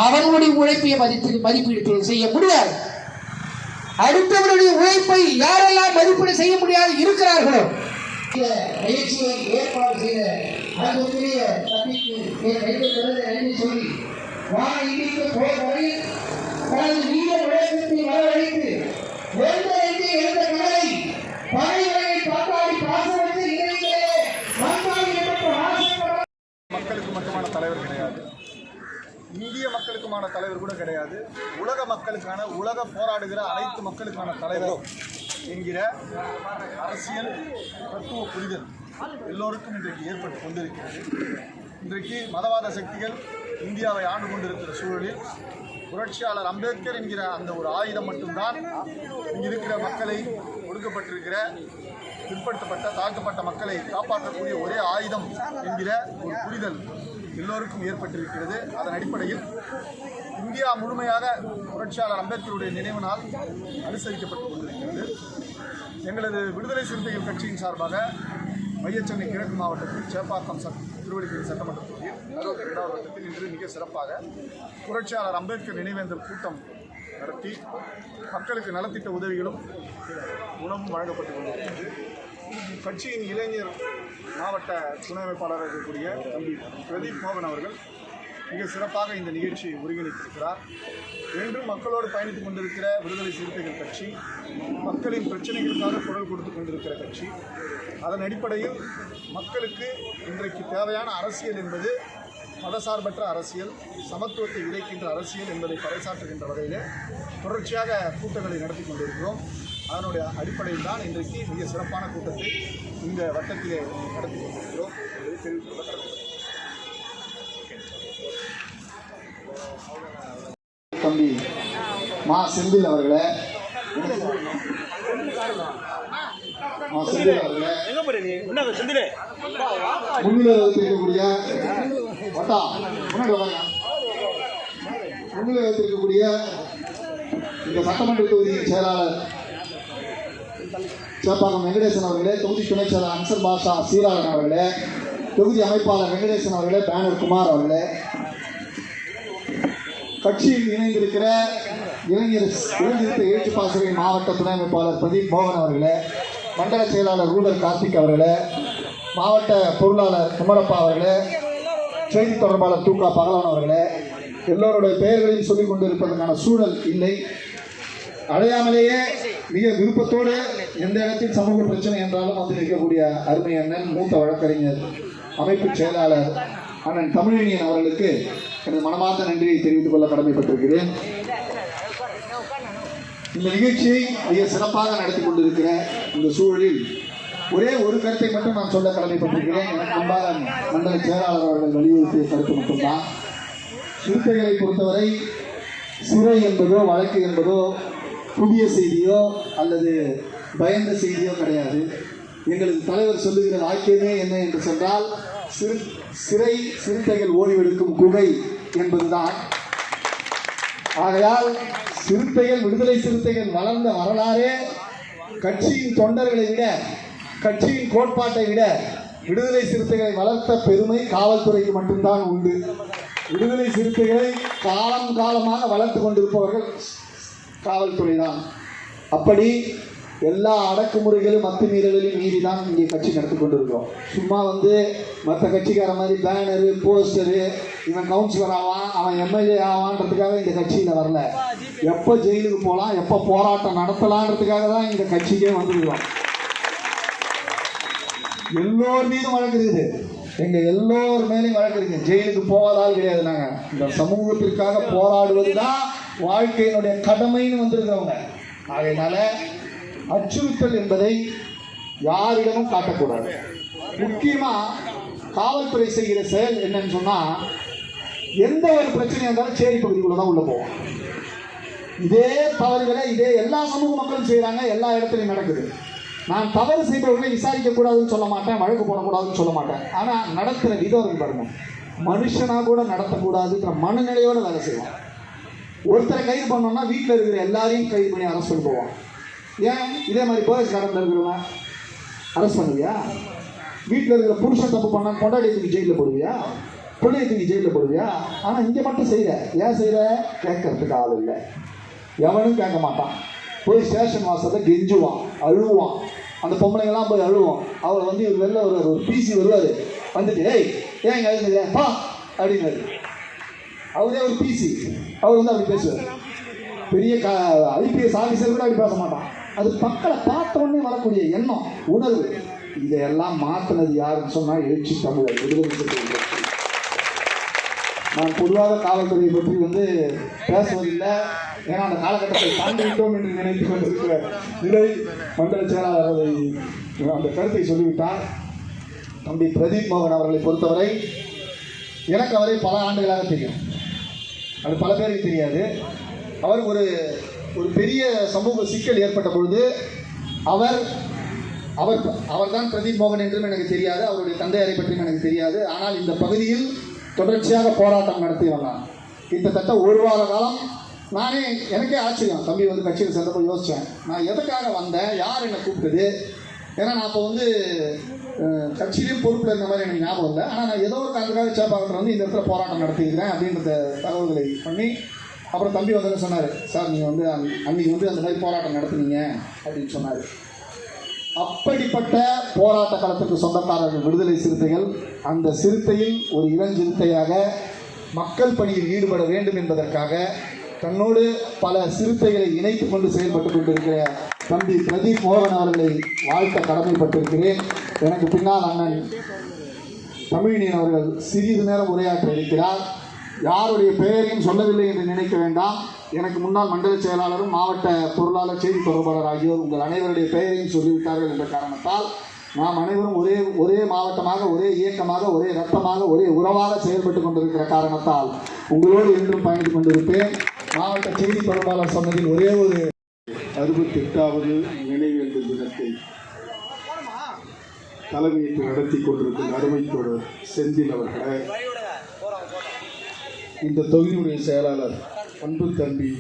அவனுடைய உழைப்பை மதிப்பீடு செய்ய முடியாது. அடுத்தவருடைய உழைப்பை யாரெல்லாம் மதிப்பீடு செய்ய முடியாது இருக்கிறார்களோ நிகழ்ச்சியை ஏற்பாடு செய்த அன்புக்குரிய நன்றி சொல்லி தனது வீர உழைப்பை வரவழைத்து எழுந்த கலை பகைவரை காப்பாடி பாசனத்தில் மக்களுக்கு மட்டுமான தலைவர் கிடையாது, இந்திய மக்களுக்குமான தலைவர் கூட கிடையாது, உலக மக்களுக்கான உலக போராடுகிற அனைத்து மக்களுக்கான தலைவர் என்கிற அரசியல் தத்துவ புரிதல் எல்லோருக்கும் இன்றைக்கு ஏற்பட்டு கொண்டிருக்கிறது. இன்றைக்கு மதவாத சக்திகள் இந்தியாவை ஆண்டு கொண்டிருக்கிற சூழலில் புரட்சியாளர் அம்பேத்கர் என்கிற அந்த ஒரு ஆயுதம் மட்டும்தான் இங்கு இருக்கிற மக்களை, ஒடுக்கப்பட்டிருக்கிற பிற்படுத்தப்பட்ட தாழ்த்தப்பட்ட மக்களை காப்பாற்றக்கூடிய ஒரே ஆயுதம் என்கிற ஒரு புரிதல் எல்லோருக்கும் ஏற்பட்டிருக்கிறது. அதன் அடிப்படையில் இந்தியா முழுமையாக புரட்சியாளர் அம்பேத்கருடைய நினைவு நாள் அனுசரிக்கப்பட்டு கொண்டிருக்கிறது. எங்களது விடுதலை சிறுத்தைகள் கட்சியின் சார்பாக மையச்சென்னை கிழக்கு மாவட்டத்தில் சேப்பாக்கம் திருவள்ளிக்கேணி சட்டமன்ற தொகுதியில் 62வது வட்டத்தில் இன்று மிக சிறப்பாக புரட்சியாளர் அம்பேத்கர் நினைவேந்தல் கூட்டம் நடத்தி மக்களுக்கு நலத்திட்ட உதவிகளும் உணவும் வழங்கப்பட்டு கொண்டிருக்கிறது. கட்சியின் இளைஞர் மாவட்ட துணை அமைப்பாளராக இருக்கக்கூடிய தம்பி பிரதீப் மோகன் அவர்கள் மிக சிறப்பாக இந்த நிகழ்ச்சியை ஒருங்கிணைத்திருக்கிறார். என்றும் மக்களோடு பயணித்துக் கொண்டிருக்கிற விடுதலை சிறுத்தைகள் கட்சி மக்களின் பிரச்சனைகளுக்காக குரல் கொடுத்து கொண்டிருக்கிற கட்சி. அதன் அடிப்படையில் மக்களுக்கு இன்றைக்கு தேவையான அரசியல் என்பது மதசார்பற்ற அரசியல், சமத்துவத்தை விதைக்கின்ற அரசியல் என்பதை பறைசாற்றுகின்ற வகையில் தொடர்ச்சியாக கூட்டங்களை நடத்தி கொண்டிருக்கிறோம். அதனுடைய அடிப்படையில் தான் இன்றைக்கு மிக சிறப்பான கூட்டத்தை இந்த வட்டத்திலே நடத்தி கொண்டிருக்கிறோம் என்பதை தெரிவித்துள்ள கடமை. தம்பி மா செந்தில் அவர்களே, முன்னிலை வைத்திருக்கக்கூடிய இந்த சட்டமன்ற தொகுதியின் செயலாளர் சேப்பாக்கம் வெங்கடேசன் அவர்களே, தொகுதி துணை செயலாளர் அன்சர் பாஷா சீராளன் அவர்களே, தொகுதி அமைப்பாளர் வெங்கடேசன் அவர்களே, பேனர் குமார் அவர்களே, கட்சியில் இணைந்திருக்கிற இளைஞர் எழுச்சி பாசறை மாவட்ட துணை அமைப்பாளர் பிரதீப் மோகன் அவர்களே, மண்டல செயலாளர் ரூடர் கார்த்திக் அவர்களே, மாவட்ட பொருளாளர் குமரப்பா அவர்களே, செய்தி தொடர்பாளர் தூக்கா பகலான் அவர்களே, எல்லோருடைய பெயர்களையும் சொல்லிக் கொண்டிருப்பதற்கான சூழல் இல்லை. அடையாமலேயே மிக விருப்பத்தோடு எந்த இடத்தில் சமூக பிரச்சனை என்றாலும் வந்து நிற்கக்கூடிய அருமை அண்ணன் மூத்த வழக்கறிஞர் அமைப்பு செயலாளர் அண்ணன் தமிழினியன் அவர்களுக்கு எனது மனமார்ந்த நன்றியை தெரிவித்துக் கொள்ள கடமைப்பட்டிருக்கிறேன். இந்த நிகழ்ச்சியை மிக சிறப்பாக நடத்தி கொண்டிருக்கிற இந்த சூழலில் ஒரே ஒரு கருத்தை மட்டும் நான் சொல்ல கடமைப்பட்டிருக்கிறேன். எனக்கு முன்பாக மண்டல செயலாளர் அவர்கள் வலியுறுத்திய கருத்து மட்டும்தான். சிறுத்தைகளை பொறுத்தவரை சிறை என்பதோ வழக்கு என்பதோ புதிய செய்தியோ அல்லது பயந்த செய்தியோ கிடையாது. எங்களது தலைவர் சொல்லுகிற வாக்கியமே என்ன என்று சொன்னால், சிறை சிறுத்தைகள் ஓய்வெடுக்கும் குகை என்பதுதான். ஆகையால் சிறுத்தைகள், விடுதலை சிறுத்தைகள் வளர்ந்த வரலாறே கட்சியின் தொண்டர்களை விட, கட்சியின் கோட்பாட்டை விட விடுதலை சிறுத்தைகளை வளர்த்த பெருமை காவல்துறைக்கு மட்டும்தான் உண்டு. விடுதலை சிறுத்தைகளை காலம் காலமாக வளர்த்து கொண்டிருப்பவர்கள் காவல்துறை தான். அப்படி எல்லா அடக்குமுறைகளும் அத்துமீறல்களையும் மீறி தான் இங்கே கட்சி நடத்தி கொண்டிருக்கிறோம். சும்மா மற்ற கட்சிக்கார மாதிரி பேனரு போஸ்டரு, இவன் கவுன்சிலர் ஆவான், அவன் எம்எல்ஏ ஆவான்றதுக்காக இந்த கட்சியில் வரல. எப்போ ஜெயிலுக்கு போகலாம், எப்போ போராட்டம் நடத்தலான்றதுக்காக தான் இந்த கட்சிக்கே வந்துருக்கிறோம். எல்லோர் மீதும் வழக்கு இருக்குது, எங்கள் எல்லோர் மேலேயும் வழக்கு இருக்குது. ஜெயிலுக்கு போவதால் கிடையாது. நாங்கள் இந்த சமூகத்திற்காக போராடுவது தான் வாழ்க்கையினுடைய கடமைன்னு வந்திருக்கிறவங்க. ஆகையினால அச்சுறுத்தல் என்பதை யாரிடமும் காட்டக்கூடாது. முக்கியமாக காவல்துறை செய்கிற செயல் என்னன்னு சொன்னால், எந்த ஒரு பிரச்சனையாக இருந்தாலும் சேரி பகுதிக்குள்ளே தான் உள்ள போவோம். இதே தவறுகளை இதே எல்லா சமூக மக்களும் செய்கிறாங்க, எல்லா இடத்துலையும் நடக்குது. நான் தவறு செய்பவர்களை விசாரிக்கக்கூடாதுன்னு சொல்ல மாட்டேன், வழக்கு போடக்கூடாதுன்னு சொல்ல மாட்டேன். ஆனால் நடத்துகிற விதம் பாருங்க, மனுஷனாக கூட நடத்தக்கூடாதுன்ற மனநிலையோடு வேலை செய்வோம். ஒருத்தரை கைது பண்ணோம்னா வீட்டில் இருக்கிற எல்லாரையும் கைது பண்ணி அரெஸ்ட் பண்ணி போவோம். ஏன் இதே மாதிரி போலீஸ் காரத்தில் இருக்கிறவங்க அரெஸ்ட் பண்ணுவியா? வீட்டில் இருக்கிற புருஷன் தப்பு பண்ண பொண்டாட்டிக்கு ஜெயிலில் போடுவியா? பிள்ளைய தூக்கி ஜெயிலில் போடுவியா? ஆனால் இங்கே மட்டும் செய்கிற. ஏன் செய்கிற? கேட்கறதுக்கு ஆள் இல்லை, எவனும் கேட்க மாட்டான். போய் ஸ்டேஷன் வாசலில் கெஞ்சுவான், அழுவான். அந்த பொம்பளைங்கெல்லாம் போய் அழுவான். அவர் வந்து இவர் வெளில வருவார், ஒரு பிசி வருவார், வந்துட்டு ஏய் ஏன் இங்கே அழுதுங்க பா அப்படின்னாரு. அவரே ஒரு பிசி, அவர் வந்து அப்படி பேசுவார். பெரிய ஐபிஎஸ் ஆஃபீஸர் கூட அப்படி பேச மாட்டான். அது மக்களை பார்த்த உடனே வரக்கூடிய எண்ணம், உணர்வு. இதையெல்லாம் மாற்றினது யாருன்னு சொன்னால் எழுச்சி தமிழர் விடுதலை சிறுத்தைகள். நான் பொதுவாக காவல்துறையை பற்றி வந்து பேசுவதில்லை, ஏன்னா அந்த காலகட்டத்தை தாண்டிவிட்டோம் என்று நினைத்து கொண்டிருக்கிற நிலை மண்டல செயலாளர் அதை அந்த கருத்தை சொல்லிவிட்டார். தம்பி பிரதீப் மோகன் அவர்களை பொறுத்தவரை எனக்கு அவரை பல ஆண்டுகளாக தெரியும், அது பல பேருக்கு தெரியாது. அவர் ஒரு பெரிய சமூக சிக்கல் ஏற்பட்ட பொழுது அவர் தான் பிரதீப் மோகன் என்றும் எனக்கு தெரியாது, அவருடைய தந்தையாரை பற்றியும் எனக்கு தெரியாது. ஆனால் இந்த பகுதியில் தொடர்ச்சியாக போராட்டம் நடத்தி வந்தான். கிட்டத்தட்ட ஒரு வார காலம் நானே எனக்கே ஆச்சரியம். தம்பி வந்து கட்சியில் சேர்ந்தப்போ யோசித்தேன், நான் எதுக்காக வந்தேன், யார் என்னை கூப்பிட்டது. ஏன்னா நான் இப்போ வந்து கட்சியிலையும் பொறுப்பில் இருந்த மாதிரி எனக்கு ஞாபகம் இல்லை. ஆனால் நான் ஏதோ ஒரு காரணத்துக்காக சேப்பாக்கத்தில் வந்து இந்த இடத்துல போராட்டம் நடத்திக்கிறேன் அப்படின்றத தகவல்களை பண்ணி அப்புறம் தம்பி வந்து சொன்னார், சார் நீங்கள் வந்து அன்றைக்கி வந்து அந்த மாதிரி போராட்டம் நடத்துனீங்க அப்படின்னு சொன்னார். அப்படிப்பட்ட போராட்ட களத்துக்கு சொந்தக்காரர்கள் விடுதலை சிறுத்தைகள். அந்த சிறுத்தையில் ஒரு இளஞ்சிறுத்தையாக மக்கள் பணியில் ஈடுபட வேண்டும் என்பதற்காக தன்னோடு பல சிறுத்தைகளை இணைத்து கொண்டு செயல்பட்டு கொண்டிருக்கிற தம்பி பிரதீப் மோகன் அவர்களை வாழ்த்த கடமைப்பட்டிருக்கிறேன். எனக்கு பின்னால் அண்ணன் தமிழினியன் அவர்கள் சிறிது நேரம் உரையாற்ற இருக்கிறார். யாருடைய பெயரையும் சொல்லவில்லை என்று நினைக்க வேண்டாம். எனக்கு முன்னால் மண்டல செயலாளரும் மாவட்ட பொருளாளர் செய்தி தொடர்பாளர் ஆகியோர் உங்கள் அனைவருடைய பெயரையும் சொல்லிவிட்டார்கள் என்ற காரணத்தால் நாம் அனைவரும் ஒரே மாவட்டமாக, ஒரே இயக்கமாக, ஒரே ரத்தமாக, ஒரே உறவாக செயல்பட்டு கொண்டிருக்கிற காரணத்தால் உங்களோடு என்றும் பயணித்துக் கொண்டிருப்பேன். மாவட்ட செய்தி தொடர்பாளர் சொன்னதில் ஒரே ஒரு 68வது நினைவேந்த தினத்தை தலைமையேற்று நடத்தி கொண்டிருக்கும் அருமை தோழர் செந்தில் அவர்களை, இந்த தொகுதியுடைய செயலாளர் அன்பு தம்பி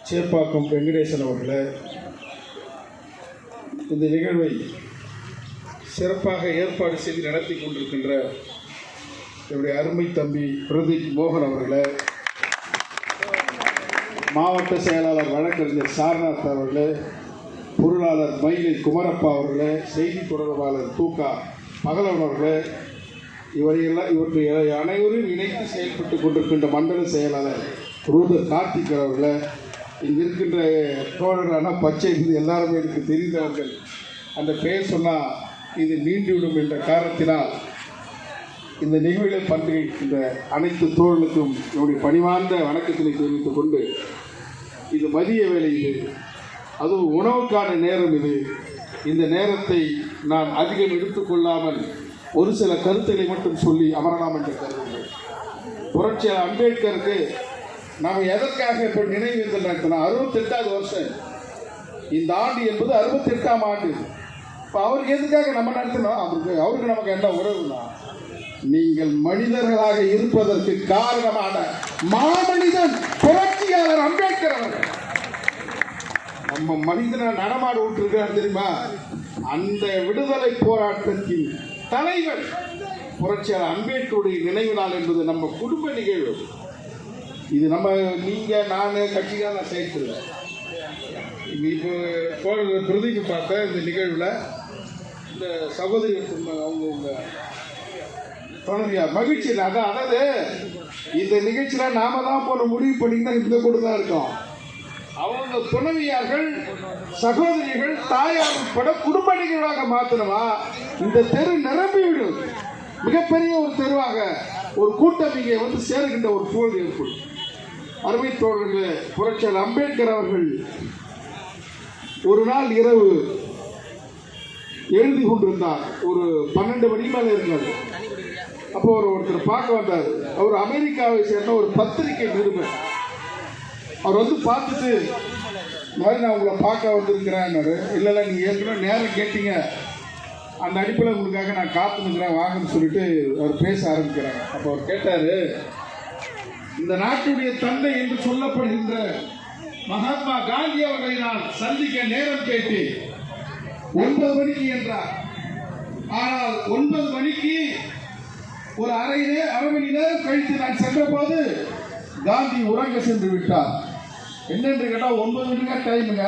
சேப்பாக்கம் வெங்கடேசன் அவர்களை, இந்த நிகழ்வை சிறப்பாக ஏற்பாடு செய்து நடத்தி கொண்டிருக்கின்ற என்னுடைய அருமை தம்பி பிரதீப் மோகன் அவர்களை, மாவட்ட செயலாளர் வழக்கறிஞர் சாரநாத் அவர்களே, பொருளாளர் மயிலை குமரப்பா அவர்களே, செய்தி தொடர்பாளர் தூக்கா பகலவன் அவர்களே, இவற்றை அனைவரும் இணைத்து செயல்பட்டு கொண்டிருக்கின்ற மண்டல செயலாளர் ரூதர் கார்த்திக் அவர்களே, இங்கே இருக்கின்ற தோழர்களான பச்சை இது எல்லாருமே எனக்கு தெரிந்தவர்கள். அந்த பெயர் சொன்னால் இது நீண்டுவிடும் என்ற காரணத்தினால் இந்த நிகழ்வில் பங்கேற்கின்ற அனைத்து தோழர்களுக்கும் என்னுடைய பணிவார்ந்த வணக்கத்தினை தெரிவித்துக் கொண்டு, இது மதிய வேலை, இது அதுவும் உணவுக்கான நேரம், இந்த நேரத்தை நான் அதிகம் எடுத்துக்கொள்ளாமல் ஒரு சில கருத்துக்களை மட்டும் சொல்லி அமரலாம் என்று கருதுகிறேன். புரட்சியாளர் அம்பேத்கருக்கு நாம் எதற்காக இப்போ நினைவேந்தல் நடத்தினோம்? 68வது வருஷம் இந்த ஆண்டு என்பது 68ஆம் ஆண்டு. இப்போ அவருக்கு எதுக்காக நம்ம நடத்தினோம்? அவருக்கு நமக்கு என்ன உறவுனா, நீங்கள் மனிதர்களாக இருப்பதற்கு காரணமான மாமனிதன் புரட்சியாளர் அம்பேத்கர் அவர்கள் நம்ம மனிதனை நடமாட விட்டுருக்கார் தெரியுமா? அந்த விடுதலை போராட்டத்தின் தலைவர் புரட்சியாளர் அம்பேத்கருடைய நினைவு நாள் என்பது நம்ம குடும்ப நிகழ்வு. இது நம்ம நீங்கள் நான் கட்சிக்காக நான் சேர்த்துருவேன். இப்போ பிரதீப் பார்த்த இந்த நிகழ்வில் இந்த சகோதரி அவங்க துணைவியார் மகிழ்ச்சி. அதாவது இந்த நிகழ்ச்சியில் நாம தான் போன முடிவு பண்ணிங்கன்னா இந்த கூட தான் இருக்கோம். அவங்க துணைவியார்கள், சகோதரிகள், தாயார் உட்பட குடும்ப நிகழ்வாக மாற்றணுமா? இந்த தெரு நிரம்பிவிடும். மிகப்பெரிய ஒரு தெருவாக ஒரு கூட்டம் இங்கே வந்து சேருகின்ற ஒரு சூழல் ஏற்படும். அருமை தோழர்களே, புரட்சியாளர் அம்பேத்கர் அவர்கள் ஒரு நாள் இரவு எழுதி கொண்டிருந்தார். ஒரு 12 மணிக்கு மேலே இருந்தார். அப்போ ஒருத்தர் பார்க்க வந்தார். அவர் அமெரிக்காவை சேர்ந்த ஒரு பத்திரிகை நிருபர். அவர் வந்து பார்த்துட்டு, இந்த மாதிரி நான் உங்களை பார்க்க வந்திருக்கிறேன். இல்லை நீங்கள் ஏற்கனவே நேரம் கேட்டீங்க, அந்த அடிப்பில் உங்களுக்காக நான் காத்துனுக்கிறேன் வாங்கன்னு சொல்லிட்டு அவர் பேச ஆரம்பிக்கிறாங்க. அப்போ அவர் கேட்டார், இந்த நாட்டுடைய தந்தை என்று சொல்லப்படுகின்ற மகாத்மா காந்தி அவர்களை நான் சந்திக்க நேரம் கேட்டு 9 மணிக்கு என்றார். ஆனால் 9 மணிக்கு ஒரு அரை மணி நேரம் கழித்து நான் சென்ற போது காந்தி உறங்க சென்று விட்டார். என்னென்று கேட்டால் 9 மணிக்கா டைமுங்க,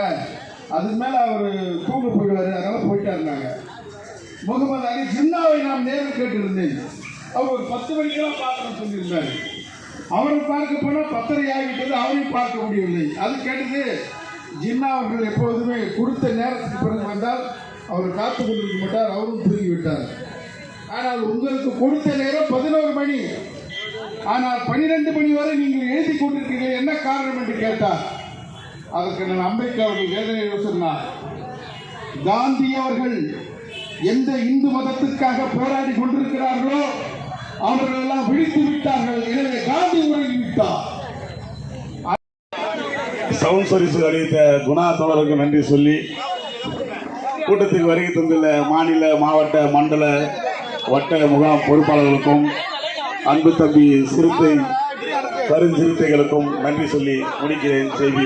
அதுக்கு மேலே அவர் தூங்க போயிடுவார், அதனால போயிட்டாருந்தாங்க. முகமது அலி ஜின்னாவை நான் நேரில் கேட்டிருந்தேன். அவர் ஒரு 10 மணிக்கெல்லாம் பார்க்கணும்னு சொல்லியிருந்தார். அவரை பார்க்க போனால் 10:30 ஆகிவிட்டது, அவரையும் பார்க்க முடியவில்லை. அது கேட்டது ஜின்னா அவர்கள் எப்பொழுதுமே கொடுத்த நேரத்துக்கு பிறகு வந்தால் அவர் காத்து கொண்டிருக்க மாட்டார், அவரும் தூங்கிவிட்டார். ஆனால் உங்களுக்கு கொடுத்த நேரம் 11 மணி, ஆனால் 12 மணி வரை நீங்கள் எழுதி கொண்டிருக்கீர்கள், என்ன காரணம் என்று கேட்டார். அதற்கு நான் அம்பேத்கர் அவர்கள் வேதனை சொன்னார். காந்தி அவர்கள் எந்த இந்து மதத்திற்காக போராடி கொண்டிருக்கிறார்களோ அவர்கள் எல்லாம் விழித்து விட்டார்கள், எனவே காந்தி உறங்கிவிட்டார். சவுண்ட் சர்வீஸ் அளித்த குணா தோழருக்கு நன்றி சொல்லி கூட்டத்துக்கு வருகை தந்துள்ள மாநில, மாவட்ட, மண்டல, வட்ட முகாம் பொறுப்பாளர்களுக்கும் அன்பு தம்பி சிறுத்தை கருஞ்சிறுத்தைகளுக்கும் நன்றி சொல்லி முடிக்கிறேன். செய்தி